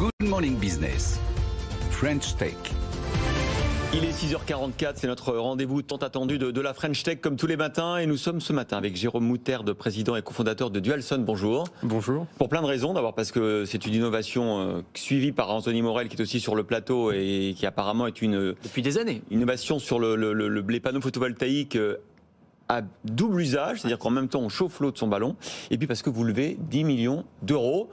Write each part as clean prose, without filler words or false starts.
Good Morning Business, French Tech. Il est 6h44, c'est notre rendez-vous tant attendu de la French Tech comme tous les matins. Et nous sommes ce matin avec Jérôme Moutarde, président et cofondateur de Dualson. Bonjour. Bonjour. Pour plein de raisons. D'abord parce que c'est une innovation suivie par Anthony Morel qui est aussi sur le plateau et qui apparemment est depuis des années. Innovation sur les panneaux photovoltaïques à double usage, c'est-à-dire qu'en même temps on chauffe l'eau de son ballon. Et puis parce que vous levez 10 millions d'euros.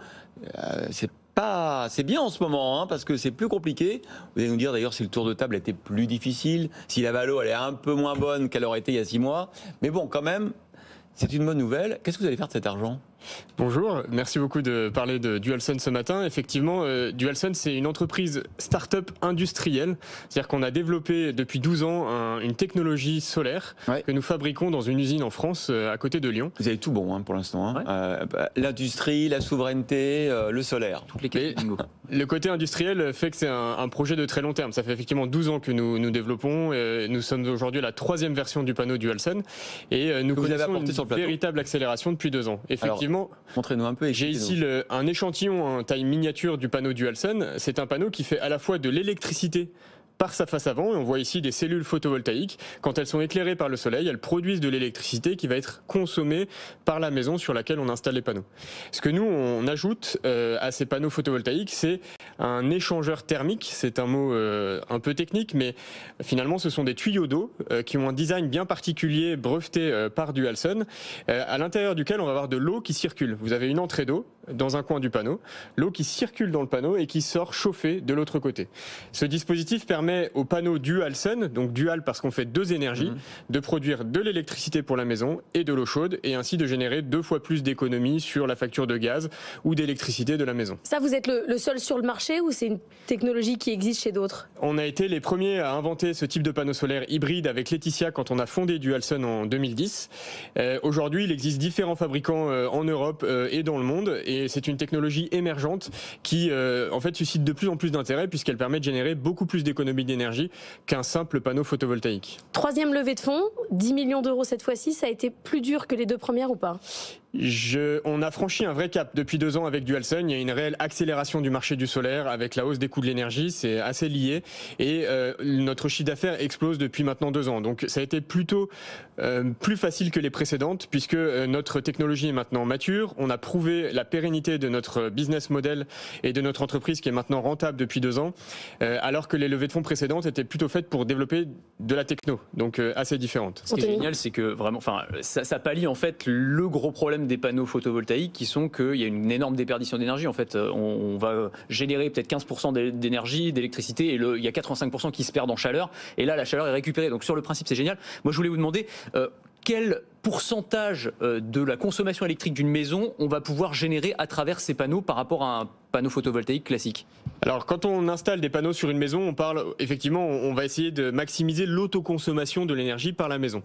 C'est bien en ce moment, parce que c'est plus compliqué. Vous allez nous dire d'ailleurs si le tour de table était plus difficile, si la valo elle est un peu moins bonne qu'elle aurait été il y a 6 mois. Mais bon, quand même, c'est une bonne nouvelle. Qu'est-ce que vous allez faire de cet argent ? Bonjour, merci beaucoup de parler de Dualson ce matin. Effectivement, Dualson, c'est une entreprise start-up industrielle. C'est-à-dire qu'on a développé depuis 12 ans une technologie solaire que nous fabriquons dans une usine en France, à côté de Lyon. Vous avez tout bon pour l'instant. L'industrie, la souveraineté, le solaire. Toutes les questions. Le côté industriel fait que c'est un projet de très long terme. Ça fait effectivement 12 ans que nous développons. Nous sommes aujourd'hui à la 3e version du panneau Dualson. Et nous connaissons une véritable accélération depuis 2 ans. Effectivement, montrez-nous un peu. J'ai ici un échantillon en taille miniature du panneau Dualson. C'est un panneau qui fait à la fois de l'électricité par sa face avant, et on voit ici des cellules photovoltaïques. Quand elles sont éclairées par le soleil, elles produisent de l'électricité qui va être consommée par la maison sur laquelle on installe les panneaux. Ce que nous, on ajoute à ces panneaux photovoltaïques, c'est un échangeur thermique. C'est un mot un peu technique, mais finalement, ce sont des tuyaux d'eau qui ont un design bien particulier, breveté par Dualson, à l'intérieur duquel on va avoir de l'eau qui circule. Vous avez une entrée d'eau dans un coin du panneau, l'eau qui circule dans le panneau et qui sort chauffée de l'autre côté. Ce dispositif permet au panneau Dualson, donc dual parce qu'on fait 2 énergies, de produire de l'électricité pour la maison et de l'eau chaude, et ainsi de générer 2 fois plus d'économies sur la facture de gaz ou d'électricité de la maison. Ça, vous êtes le seul sur le marché ou c'est une technologie qui existe chez d'autres ? On a été les premiers à inventer ce type de panneau solaire hybride avec Laetitia quand on a fondé Dualson en 2010. Aujourd'hui, il existe différents fabricants en Europe et dans le monde, et c'est une technologie émergente qui en fait suscite de plus en plus d'intérêt puisqu'elle permet de générer beaucoup plus d'économies d'énergie qu'un simple panneau photovoltaïque. 3e levée de fonds, 10 millions d'euros cette fois-ci, ça a été plus dur que les 2 premières ou pas ? On a franchi un vrai cap depuis 2 ans avec Dualson. Il y a une réelle accélération du marché du solaire avec la hausse des coûts de l'énergie, c'est assez lié, et notre chiffre d'affaires explose depuis maintenant 2 ans. Donc ça a été plutôt plus facile que les précédentes puisque notre technologie est maintenant mature. On a prouvé la pérennité de notre business model et de notre entreprise qui est maintenant rentable depuis 2 ans, alors que les levées de fonds précédentes étaient plutôt faites pour développer de la techno, donc assez différentes. Ce qui est génial, c'est que vraiment, ça pallie en fait le gros problème des panneaux photovoltaïques qui sont qu'il y a une énorme déperdition d'énergie. En fait, on va générer peut-être 15% d'énergie, d'électricité, et il y a 85% qui se perdent en chaleur. Et là, la chaleur est récupérée. Donc sur le principe, c'est génial. Moi, je voulais vous demander quel pourcentage de la consommation électrique d'une maison on va pouvoir générer à travers ces panneaux par rapport à un panneau photovoltaïque classique? Alors quand on installe des panneaux sur une maison, on va essayer de maximiser l'autoconsommation de l'énergie par la maison.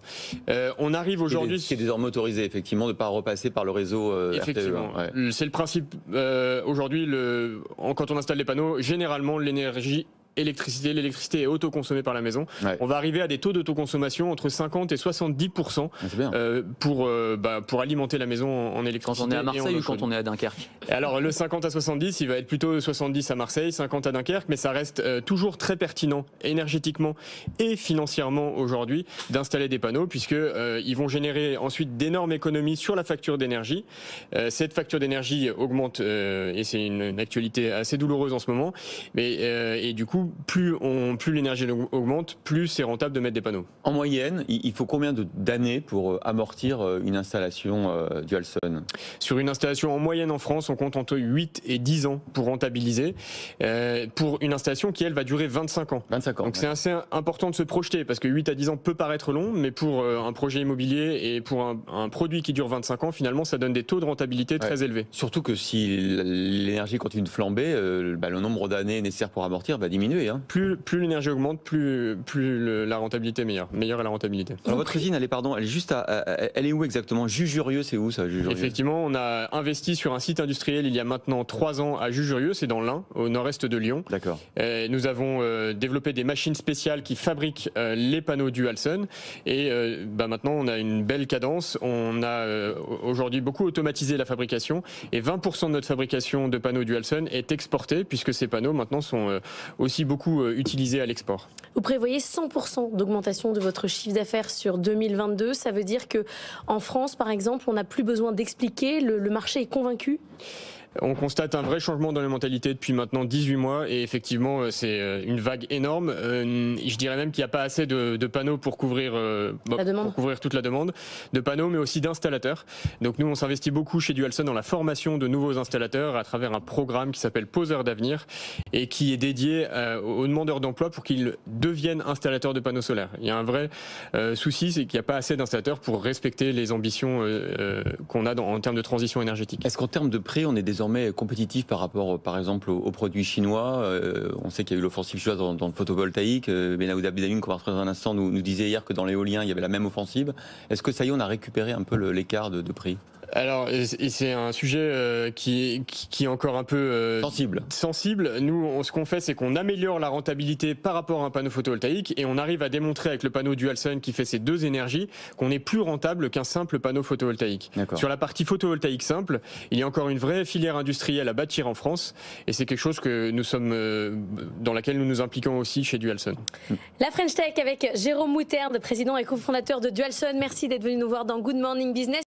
On arrive aujourd'hui... Ce qui est désormais autorisé, effectivement, de ne pas repasser par le réseau effectivement, RTE. C'est le principe. Aujourd'hui, quand on installe des panneaux, généralement l'électricité est autoconsommée par la maison. On va arriver à des taux d'autoconsommation entre 50 et 70% pour alimenter la maison en électricité. Quand on est à Marseille ou quand on est à Dunkerque? Alors le 50 à 70, il va être plutôt 70 à Marseille, 50 à Dunkerque, mais ça reste toujours très pertinent énergétiquement et financièrement aujourd'hui d'installer des panneaux puisque ils vont générer ensuite d'énormes économies sur la facture d'énergie. Cette facture d'énergie augmente et c'est une actualité assez douloureuse en ce moment. Et du coup, plus l'énergie augmente, plus c'est rentable de mettre des panneaux. En moyenne, il faut combien d'années pour amortir une installation Dualson? Sur une installation en moyenne en France, on compte entre 8 et 10 ans pour rentabiliser, pour une installation qui, elle, va durer 25 ans. 25 ans. Donc c'est assez important de se projeter, parce que 8 à 10 ans peut paraître long, mais pour un projet immobilier et pour un produit qui dure 25 ans, finalement, ça donne des taux de rentabilité très élevés. Surtout que si l'énergie continue de flamber, le nombre d'années nécessaires pour amortir va diminuer. continuer. Hein. Plus l'énergie augmente, plus la rentabilité est meilleure. Meilleure est la rentabilité. Alors votre usine, elle est juste elle est où exactement? Jujurieux, c'est où ça, Jujurieux? Effectivement, on a investi sur un site industriel il y a maintenant 3 ans à Jujurieux, c'est dans l'Ain, au nord-est de Lyon. D'accord. Nous avons développé des machines spéciales qui fabriquent les panneaux Dualsun et maintenant on a une belle cadence. On a aujourd'hui beaucoup automatisé la fabrication et 20% de notre fabrication de panneaux Dualsun est exportée puisque ces panneaux maintenant sont aussi beaucoup utilisés à l'export. Vous prévoyez 100% d'augmentation de votre chiffre d'affaires sur 2022. Ça veut dire que en France, par exemple, on n'a plus besoin d'expliquer, le marché est convaincu? On constate un vrai changement dans les mentalités depuis maintenant 18 mois et effectivement c'est une vague énorme. Je dirais même qu'il n'y a pas assez de panneaux pour couvrir, pour couvrir toute la demande de panneaux mais aussi d'installateurs. Donc nous on s'investit beaucoup chez Dualsun dans la formation de nouveaux installateurs à travers un programme qui s'appelle Poseur d'avenir et qui est dédié aux demandeurs d'emploi pour qu'ils deviennent installateurs de panneaux solaires. Il y a un vrai souci, c'est qu'il n'y a pas assez d'installateurs pour respecter les ambitions qu'on a en termes de transition énergétique. Est-ce qu'en termes de prix on est désormais compétitif par rapport, par exemple, aux produits chinois? On sait qu'il y a eu l'offensive chinoise dans le photovoltaïque. Benaouda Bedayoun, qu'on va retrouver dans un instant, nous disait hier que dans l'éolien, il y avait la même offensive. Est-ce que ça y est, on a récupéré un peu l'écart de prix? Alors, c'est un sujet qui est encore un peu sensible. Nous, ce qu'on fait, c'est qu'on améliore la rentabilité par rapport à un panneau photovoltaïque et on arrive à démontrer avec le panneau Dualsun qui fait ces deux énergies qu'on est plus rentable qu'un simple panneau photovoltaïque. Sur la partie photovoltaïque simple, il y a encore une vraie filière industrielle à bâtir en France et c'est quelque chose que nous sommes dans laquelle nous nous impliquons aussi chez Dualsun. La French Tech avec Jérôme Moutarde, président et cofondateur de Dualsun. Merci d'être venu nous voir dans Good Morning Business.